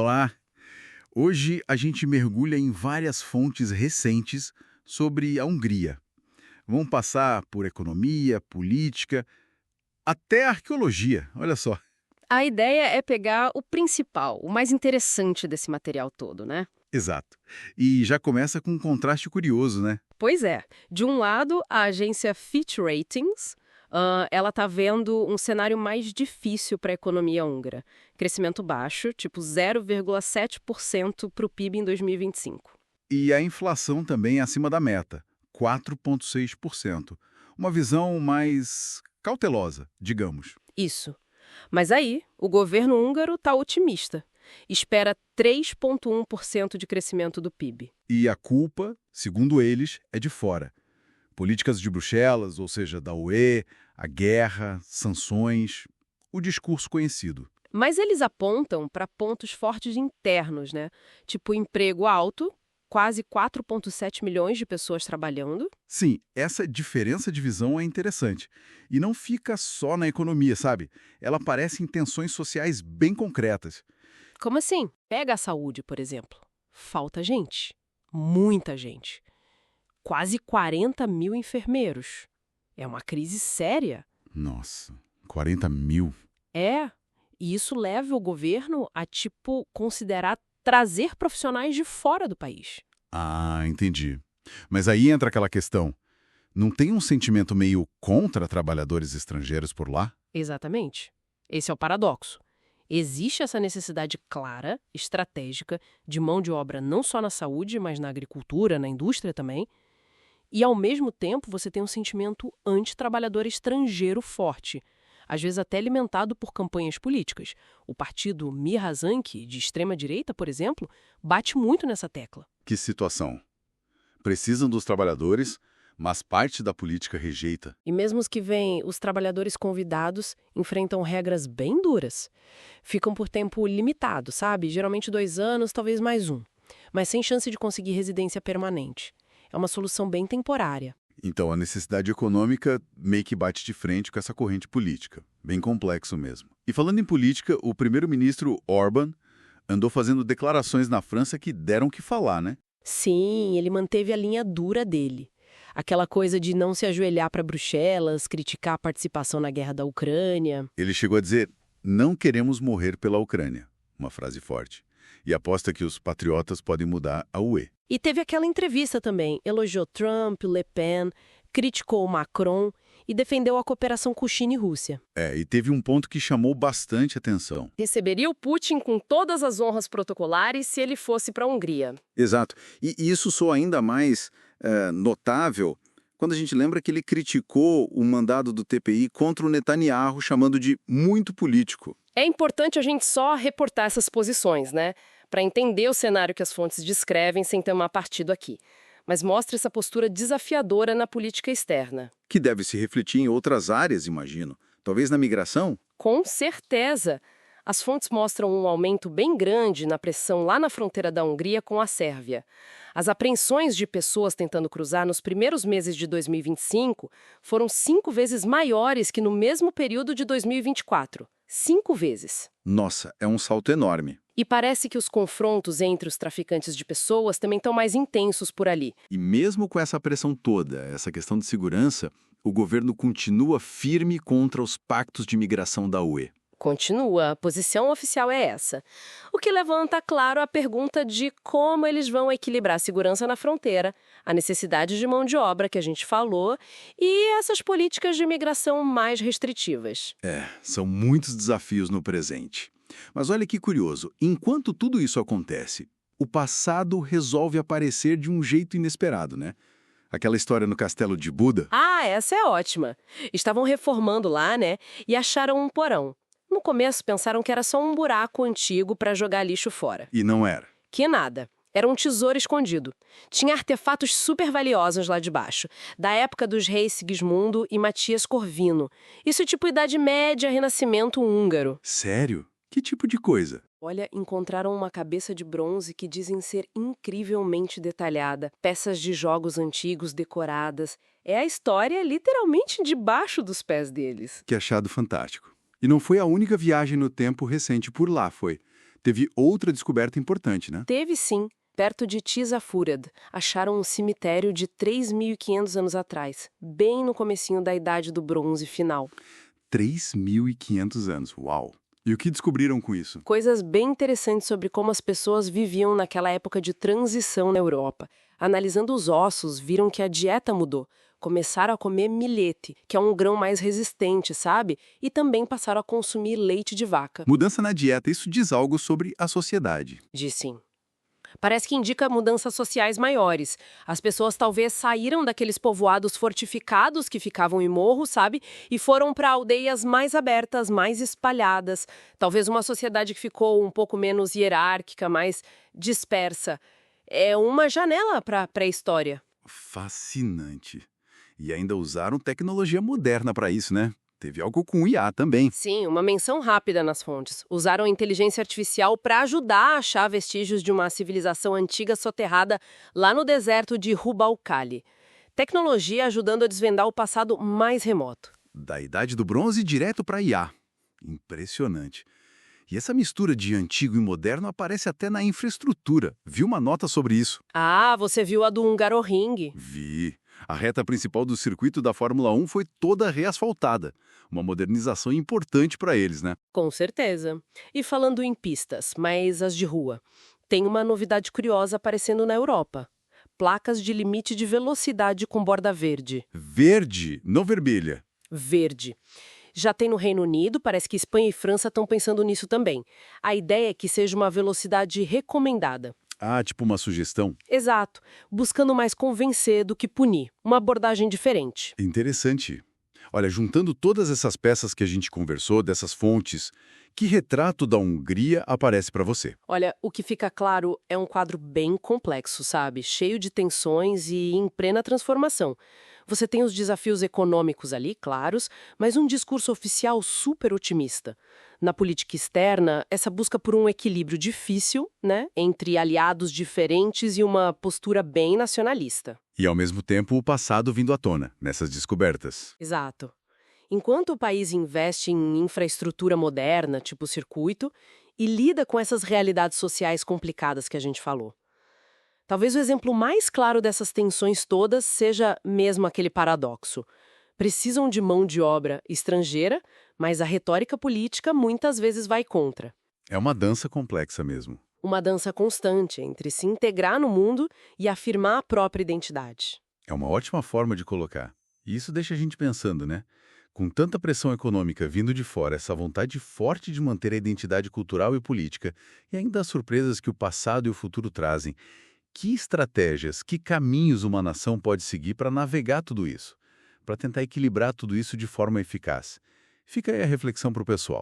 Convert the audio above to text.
Olá! Hoje a gente mergulha em várias fontes recentes sobre a Hungria. Vamos passar por economia, política, até arqueologia, olha só. A ideia é pegar o principal, o mais interessante desse material todo, né? Exato. E já começa com um contraste curioso, né? Pois é. De um lado, a agência Fitch Ratings, ela tá vendo um cenário mais difícil para a economia húngara. Crescimento baixo, tipo 0,7% para o PIB em 2025. E a inflação também é acima da meta, 4,6%. Uma visão mais cautelosa, digamos. Isso. Mas aí, o governo húngaro tá otimista. Espera 3,1% de crescimento do PIB. E a culpa, segundo eles, é de fora. Políticas de Bruxelas, ou seja, da UE, a guerra, sanções, o discurso conhecido. Mas eles apontam para pontos fortes internos, né? Tipo emprego alto, quase 4,7 milhões de pessoas trabalhando. Sim, essa diferença de visão é interessante. E não fica só na economia, sabe? Ela aparece em tensões sociais bem concretas. Como assim? Pega a saúde, por exemplo. Falta gente. Muita gente. Quase 40 mil enfermeiros. É uma crise séria. Nossa, 40 mil. É. E isso leva o governo a, considerar trazer profissionais de fora do país. Ah, entendi. Mas aí entra aquela questão. Não tem um sentimento meio contra trabalhadores estrangeiros por lá? Exatamente. Esse é o paradoxo. Existe essa necessidade clara, estratégica, de mão de obra não só na saúde, mas na agricultura, na indústria também. E, ao mesmo tempo, você tem um sentimento anti-trabalhador estrangeiro forte, às vezes até alimentado por campanhas políticas. O partido Mihrazanki, de extrema-direita, por exemplo, bate muito nessa tecla. Que situação. Precisam dos trabalhadores, mas parte da política rejeita. E mesmo os que vêm, os trabalhadores convidados, enfrentam regras bem duras. Ficam por tempo limitado, sabe? Geralmente 2 anos, talvez mais um. Mas sem chance de conseguir residência permanente. É uma solução bem temporária. Então, a necessidade econômica meio que bate de frente com essa corrente política. Bem complexo mesmo. E falando em política, o primeiro-ministro Orbán andou fazendo declarações na França que deram o que falar, né? Sim, ele manteve a linha dura dele. Aquela coisa de não se ajoelhar para Bruxelas, criticar a participação na guerra da Ucrânia. Ele chegou a dizer, não queremos morrer pela Ucrânia. Uma frase forte. E aposta que os patriotas podem mudar a UE. E teve aquela entrevista também. Elogiou Trump, Le Pen, criticou Macron e defendeu a cooperação com China e Rússia. E teve um ponto que chamou bastante atenção. Receberia o Putin com todas as honras protocolares se ele fosse para a Hungria. Exato. E isso soa ainda mais notável quando a gente lembra que ele criticou o mandado do TPI contra o Netanyahu, chamando de muito político. É importante a gente só reportar essas posições, né? Para entender o cenário que as fontes descrevem sem tomar partido aqui. Mas mostra essa postura desafiadora na política externa. Que deve se refletir em outras áreas, imagino. Talvez na migração? Com certeza! As fontes mostram um aumento bem grande na pressão lá na fronteira da Hungria com a Sérvia. As apreensões de pessoas tentando cruzar nos primeiros meses de 2025 foram 5 vezes maiores que no mesmo período de 2024. 5 vezes. Nossa, é um salto enorme. E parece que os confrontos entre os traficantes de pessoas também estão mais intensos por ali. E mesmo com essa pressão toda, essa questão de segurança, o governo continua firme contra os pactos de migração da UE. Continua, a posição oficial é essa. O que levanta, claro, a pergunta de como eles vão equilibrar a segurança na fronteira, a necessidade de mão de obra que a gente falou e essas políticas de imigração mais restritivas. São muitos desafios no presente. Mas olha que curioso, enquanto tudo isso acontece, o passado resolve aparecer de um jeito inesperado, né? Aquela história no castelo de Buda. Ah, essa é ótima. Estavam reformando lá, né? E acharam um porão. No começo pensaram que era só um buraco antigo para jogar lixo fora. E não era. Que nada. Era um tesouro escondido. Tinha artefatos super valiosos lá debaixo, da época dos reis Sigismundo e Matias Corvino. Isso tipo Idade Média, Renascimento húngaro. Sério? Que tipo de coisa? Olha, encontraram uma cabeça de bronze que dizem ser incrivelmente detalhada, peças de jogos antigos decoradas. É a história literalmente debaixo dos pés deles. Que achado fantástico. E não foi a única viagem no tempo recente por lá, foi. teve outra descoberta importante, né? Teve sim. Perto de Tisafurad, acharam um cemitério de 3.500 anos atrás, bem no comecinho da Idade do Bronze final. 3.500 anos, uau! E o que descobriram com isso? Coisas bem interessantes sobre como as pessoas viviam naquela época de transição na Europa. Analisando os ossos, viram que a dieta mudou. Começaram a comer milhete, que é um grão mais resistente, sabe? E também passaram a consumir leite de vaca. Mudança na dieta, isso diz algo sobre a sociedade. Diz sim. Parece que indica mudanças sociais maiores. As pessoas talvez saíram daqueles povoados fortificados que ficavam em morro, sabe? E foram para aldeias mais abertas, mais espalhadas. Talvez uma sociedade que ficou um pouco menos hierárquica, mais dispersa. É uma janela para a pré-história. Fascinante. E ainda usaram tecnologia moderna para isso, né? Teve algo com IA também. Sim, uma menção rápida nas fontes. Usaram a inteligência artificial para ajudar a achar vestígios de uma civilização antiga soterrada lá no deserto de Rubalcali. Tecnologia ajudando a desvendar o passado mais remoto. Da Idade do Bronze direto para IA. Impressionante. E essa mistura de antigo e moderno aparece até na infraestrutura. Viu uma nota sobre isso? Ah, você viu a do Hungaroring? Vi. A reta principal do circuito da Fórmula 1 foi toda reasfaltada. Uma modernização importante para eles, né? Com certeza. E falando em pistas, mas as de rua, tem uma novidade curiosa aparecendo na Europa. Placas de limite de velocidade com borda verde. Verde, não vermelha. Verde. Já tem no Reino Unido, parece que Espanha e França estão pensando nisso também. A ideia é que seja uma velocidade recomendada. Ah, tipo uma sugestão? Exato. Buscando mais convencer do que punir. Uma abordagem diferente. Interessante. Olha, juntando todas essas peças que a gente conversou, dessas fontes, que retrato da Hungria aparece para você? Olha, o que fica claro é um quadro bem complexo, sabe? Cheio de tensões e em plena transformação. Você tem os desafios econômicos ali, claros, mas um discurso oficial super otimista. Na política externa, essa busca por um equilíbrio difícil, né, entre aliados diferentes e uma postura bem nacionalista. E, ao mesmo tempo, o passado vindo à tona, nessas descobertas. Exato. Enquanto o país investe em infraestrutura moderna, tipo circuito, e lida com essas realidades sociais complicadas que a gente falou. Talvez o exemplo mais claro dessas tensões todas seja mesmo aquele paradoxo. Precisam de mão de obra estrangeira, mas a retórica política muitas vezes vai contra. É uma dança complexa mesmo. Uma dança constante entre se integrar no mundo e afirmar a própria identidade. É uma ótima forma de colocar. E isso deixa a gente pensando, né? Com tanta pressão econômica vindo de fora, essa vontade forte de manter a identidade cultural e política, e ainda as surpresas que o passado e o futuro trazem, que estratégias, que caminhos uma nação pode seguir para navegar tudo isso? Para tentar equilibrar tudo isso de forma eficaz? Fica aí a reflexão para o pessoal.